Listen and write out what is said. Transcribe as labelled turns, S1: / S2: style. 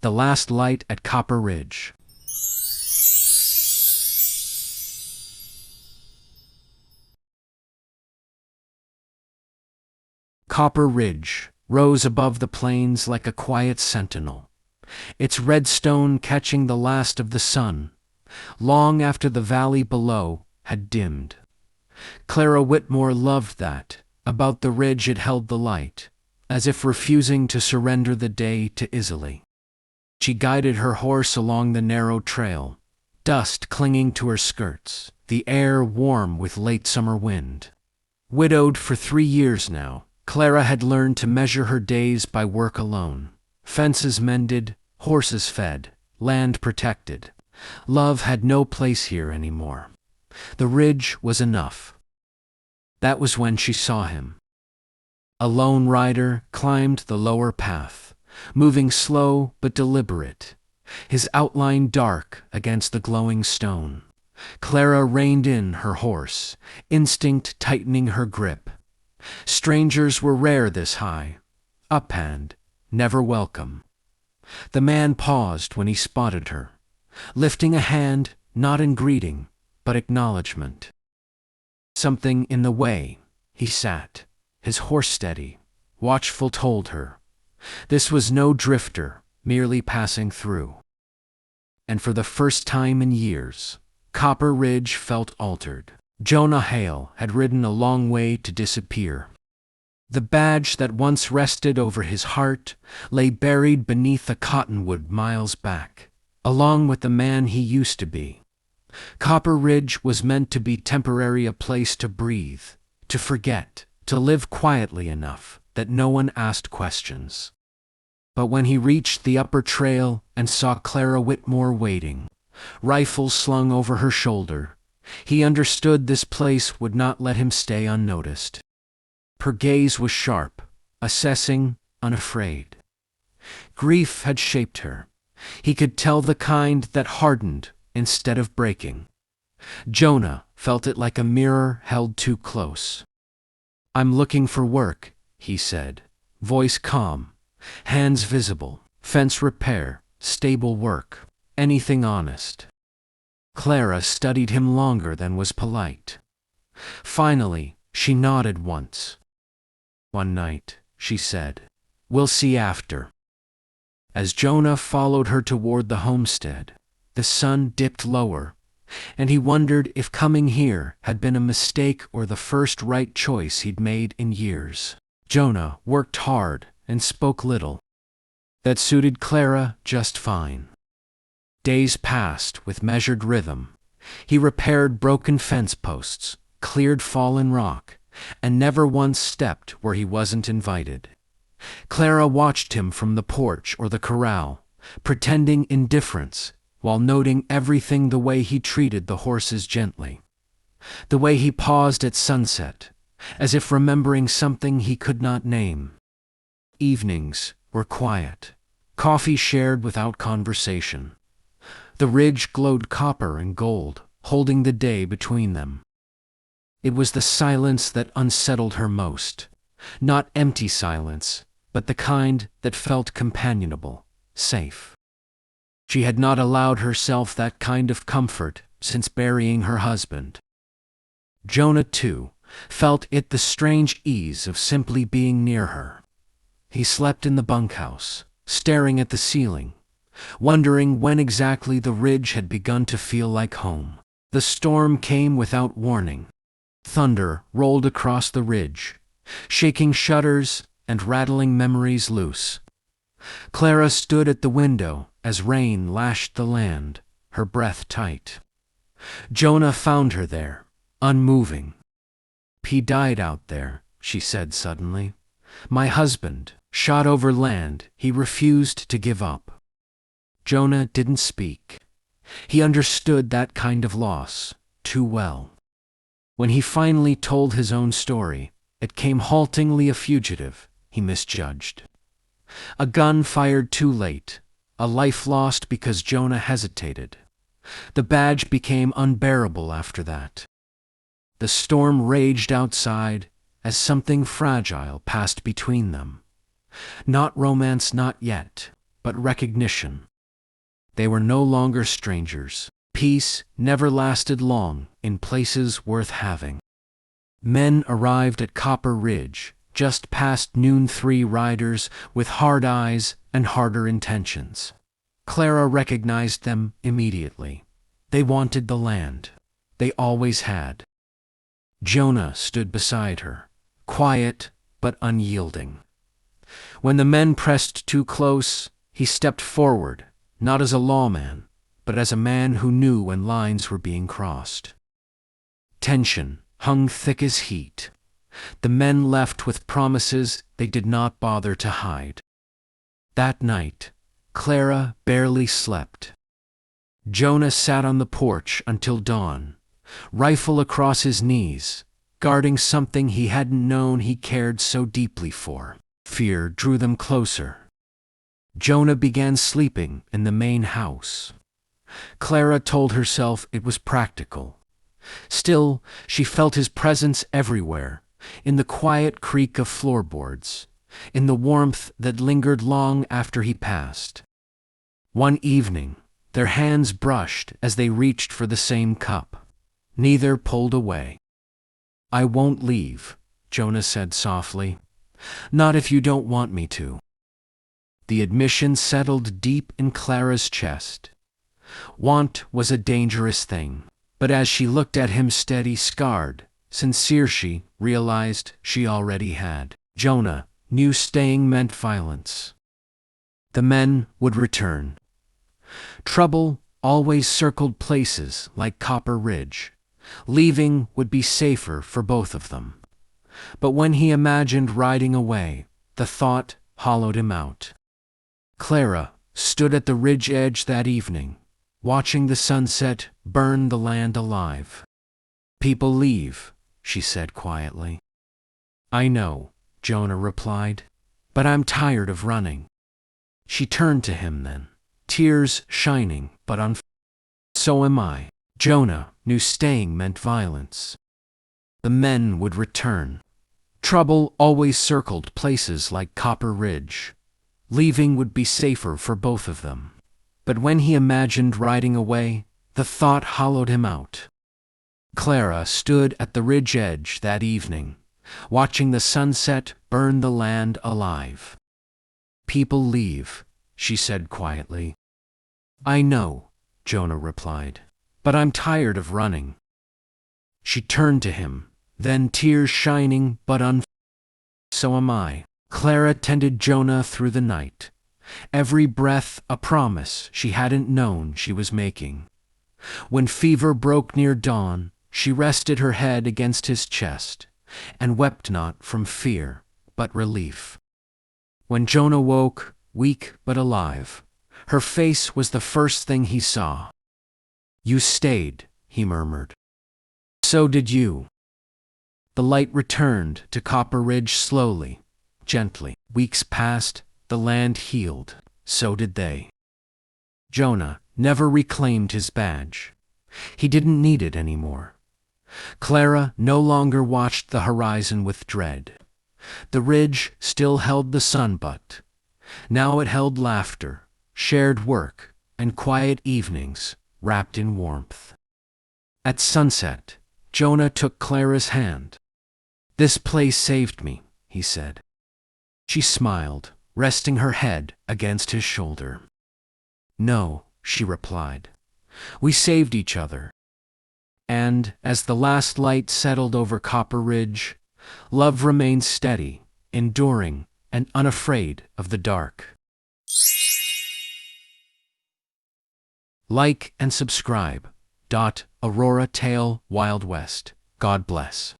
S1: The last light at Copper Ridge. Copper Ridge rose above the plains like a quiet sentinel, its red stone catching the last of the sun, long after the valley below had dimmed. Clara Whitmore loved that. About the ridge it held the light, as if refusing to surrender the day too easily. She guided her horse along the narrow trail, dust clinging to her skirts, the air warm with late summer wind. Widowed for 3 years now, Clara had learned to measure her days by work alone. Fences mended, horses fed, land protected. Love had no place here anymore. The ridge was enough. That was when she saw him. A lone rider climbed the lower path, moving slow but deliberate, his outline dark against the glowing stone. Clara reined in her horse, instinct tightening her grip. Strangers were rare this high, uphand, never welcome. The man paused when he spotted her, lifting a hand not in greeting, but acknowledgement. Something in the way he sat, his horse steady, watchful, told her this was no drifter merely passing through. And for the first time in years, Copper Ridge felt altered. Jonah Hale had ridden a long way to disappear. The badge that once rested over his heart lay buried beneath a cottonwood miles back, along with the man he used to be. Copper Ridge was meant to be temporary, a place to breathe, to forget, to live quietly enough that no one asked questions. But when he reached the upper trail and saw Clara Whitmore waiting, rifle slung over her shoulder, he understood this place would not let him stay unnoticed. Her gaze was sharp, assessing, unafraid. Grief had shaped her. He could tell, the kind that hardened instead of breaking. Jonah felt it like a mirror held too close. "I'm looking for work," he said, voice calm, hands visible. "Fence repair, stable work, anything honest." Clara studied him longer than was polite. Finally, she nodded once. "One night," she said. "We'll see after." As Jonah followed her toward the homestead, the sun dipped lower, and he wondered if coming here had been a mistake or the first right choice he'd made in years. Jonah worked hard and spoke little. That suited Clara just fine. Days passed with measured rhythm. He repaired broken fence posts, cleared fallen rock, and never once stepped where he wasn't invited. Clara watched him from the porch or the corral, pretending indifference, while noting everything: the way he treated the horses gently, the way he paused at sunset, as if remembering something he could not name. Evenings were quiet, coffee shared without conversation. The ridge glowed copper and gold, holding the day between them. It was the silence that unsettled her most. Not empty silence, but the kind that felt companionable, safe. She had not allowed herself that kind of comfort since burying her husband. Jonah, too, felt it, the strange ease of simply being near her. He slept in the bunkhouse, staring at the ceiling, wondering when exactly the ridge had begun to feel like home. The storm came without warning. Thunder rolled across the ridge, shaking shutters and rattling memories loose. Clara stood at the window as rain lashed the land, her breath tight. Jonah found her there, unmoving. "He died out there," she said suddenly. "My husband, shot over land he refused to give up." Jonah didn't speak. He understood that kind of loss too well. When he finally told his own story, it came haltingly: a fugitive he misjudged. A gun fired too late, a life lost because Jonah hesitated. The badge became unbearable after that. The storm raged outside as something fragile passed between them. Not romance, not yet, but recognition. They were no longer strangers. Peace never lasted long in places worth having. Men arrived at Copper Ridge, just past noon, 3 riders with hard eyes and harder intentions. Clara recognized them immediately. They wanted the land. They always had. Jonah stood beside her, quiet but unyielding. When the men pressed too close, he stepped forward, not as a lawman, but as a man who knew when lines were being crossed. Tension hung thick as heat. The men left with promises they did not bother to hide. That night, Clara barely slept. Jonah sat on the porch until dawn, rifle across his knees, guarding something he hadn't known he cared so deeply for. Fear drew them closer. Jonah began sleeping in the main house. Clara told herself it was practical. Still, she felt his presence everywhere, in the quiet creak of floorboards, in the warmth that lingered long after he passed. One evening, their hands brushed as they reached for the same cup. Neither pulled away. "I won't leave," Jonah said softly. "Not if you don't want me to." The admission settled deep in Clara's chest. Want was a dangerous thing, but as she looked at him steady, scarred, sincere, she realized she already had. Jonah knew staying meant violence. The men would return. Trouble always circled places like Copper Ridge. Leaving would be safer for both of them. But when he imagined riding away, the thought hollowed him out. Clara stood at the ridge edge that evening, watching the sunset burn the land alive. "People leave," she said quietly. "I know," Jonah replied, "but I'm tired of running." She turned to him then, tears shining but "So am I." Jonah knew staying meant violence. The men would return. Trouble always circled places like Copper Ridge. Leaving would be safer for both of them. But when he imagined riding away, the thought hollowed him out. Clara stood at the ridge edge that evening, watching the sunset burn the land alive. "People leave," she said quietly. "I know," Jonah replied, "but I'm tired of running." She turned to him, then tears shining but "So am I." Clara tended Jonah through the night, every breath a promise she hadn't known she was making. When fever broke near dawn, she rested her head against his chest and wept not from fear but relief. When Jonah woke, weak but alive, her face was the first thing he saw. "You stayed," he murmured. "So did you." The light returned to Copper Ridge slowly, gently. Weeks passed, the land healed, so did they. Jonah never reclaimed his badge. He didn't need it anymore. Clara no longer watched the horizon with dread. The ridge still held the sun, but now it held laughter, shared work, and quiet evenings wrapped in warmth. At sunset, Jonah took Clara's hand. "This place saved me," he said. She smiled, resting her head against his shoulder. "No," she replied. "We saved each other." And as the last light settled over Copper Ridge, love remained steady, enduring, and unafraid of the dark. Like and subscribe. Aurora Tale Wild West. God bless.